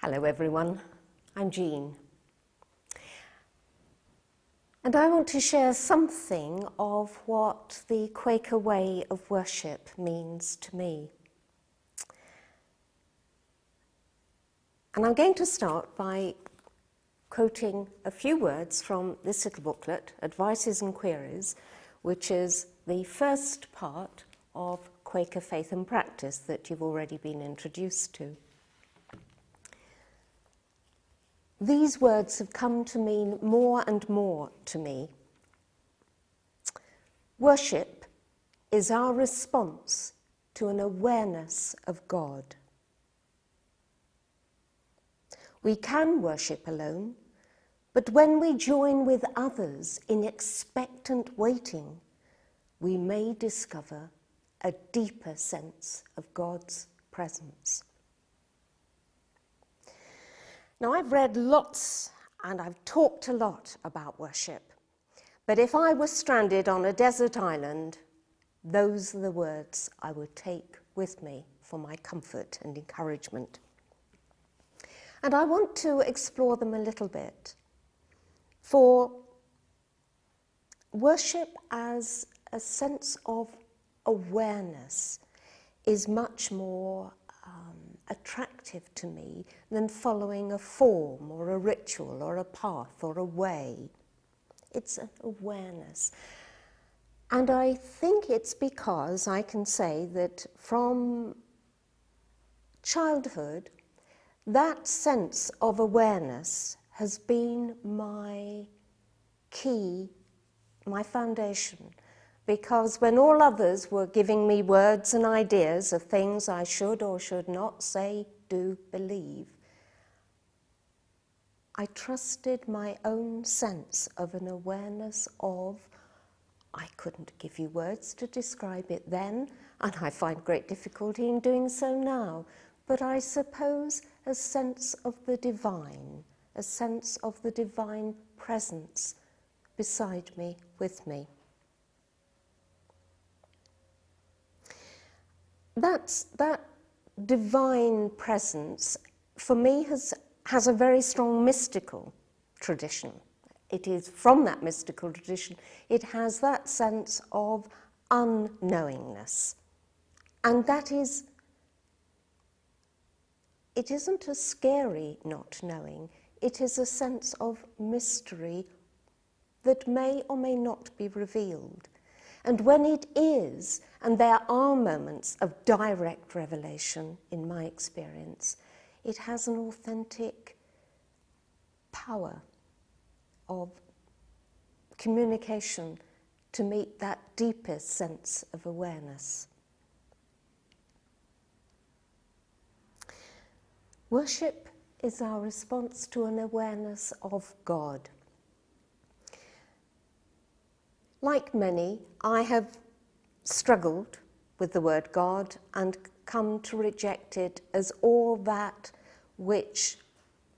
Hello everyone, I'm Jean. And I want to share something of what the Quaker way of worship means to me. And I'm going to start by quoting a few words from this little booklet, Advices and Queries, which is the first part of Quaker Faith and Practice that you've already been introduced to. These words have come to mean more and more to me. Worship is our response to an awareness of God. We can worship alone, but when we join with others in expectant waiting, we may discover a deeper sense of God's presence. Now, I've read lots and I've talked a lot about worship, but if I were stranded on a desert island, those are the words I would take with me for my comfort and encouragement. And I want to explore them a little bit. For worship as a sense of awareness is much more attractive to me than following a form or a ritual or a path or a way. It's an awareness. And I think it's because I can say that from childhood, that sense of awareness has been my key, my foundation. Because when all others were giving me words and ideas of things I should or should not say, do, believe, I trusted my own sense of an awareness of, I couldn't give you words to describe it then, and I find great difficulty in doing so now, but I suppose a sense of the divine, a sense of the divine presence beside me, with me. That divine presence, for me, has a very strong mystical tradition. It is from that mystical tradition, it has that sense of unknowingness. And that is, it isn't a scary not knowing, it is a sense of mystery that may or may not be revealed. And when it is, and there are moments of direct revelation in my experience, it has an authentic power of communication to meet that deepest sense of awareness. Worship is our response to an awareness of God. Like many, I have struggled with the word God and come to reject it as all that which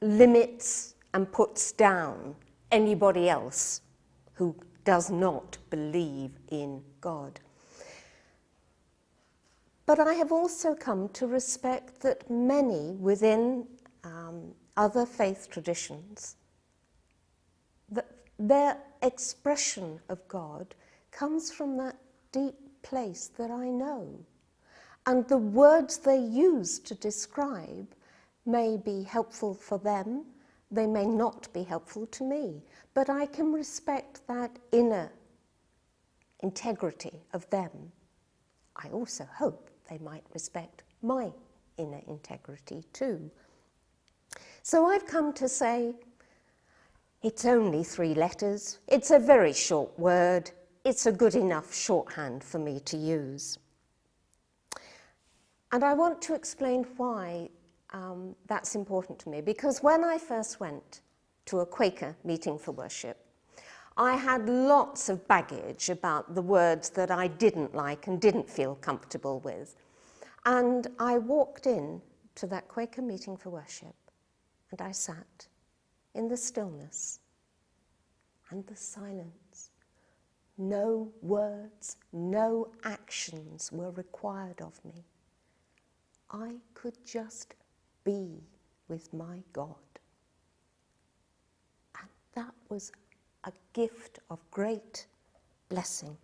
limits and puts down anybody else who does not believe in God. But I have also come to respect that many within other faith traditions, that their expression of God comes from that deep place that I know. And the words they use to describe may be helpful for them, they may not be helpful to me, but I can respect that inner integrity of them. I also hope they might respect my inner integrity too. So I've come to say, it's only 3 letters, it's a very short word, it's a good enough shorthand for me to use. And I want to explain why that's important to me, because when I first went to a Quaker meeting for worship, I had lots of baggage about the words that I didn't like and didn't feel comfortable with. And I walked in to that Quaker meeting for worship, and I sat in the stillness and the silence. No words, no actions were required of me. I could just be with my God. And that was a gift of great blessing.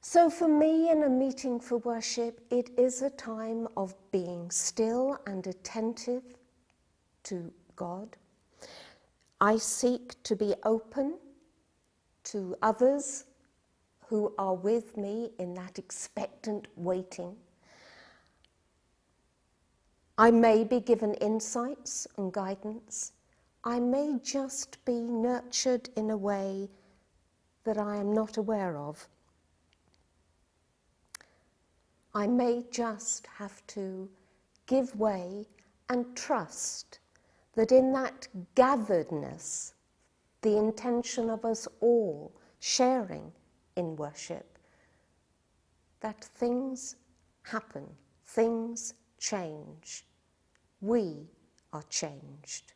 So for me, in a meeting for worship, it is a time of being still and attentive to God. I seek to be open to others who are with me in that expectant waiting. I may be given insights and guidance. I may just be nurtured in a way that I am not aware of. I may just have to give way and trust that in that gatheredness, the intention of us all sharing in worship, that things happen, things change. We are changed.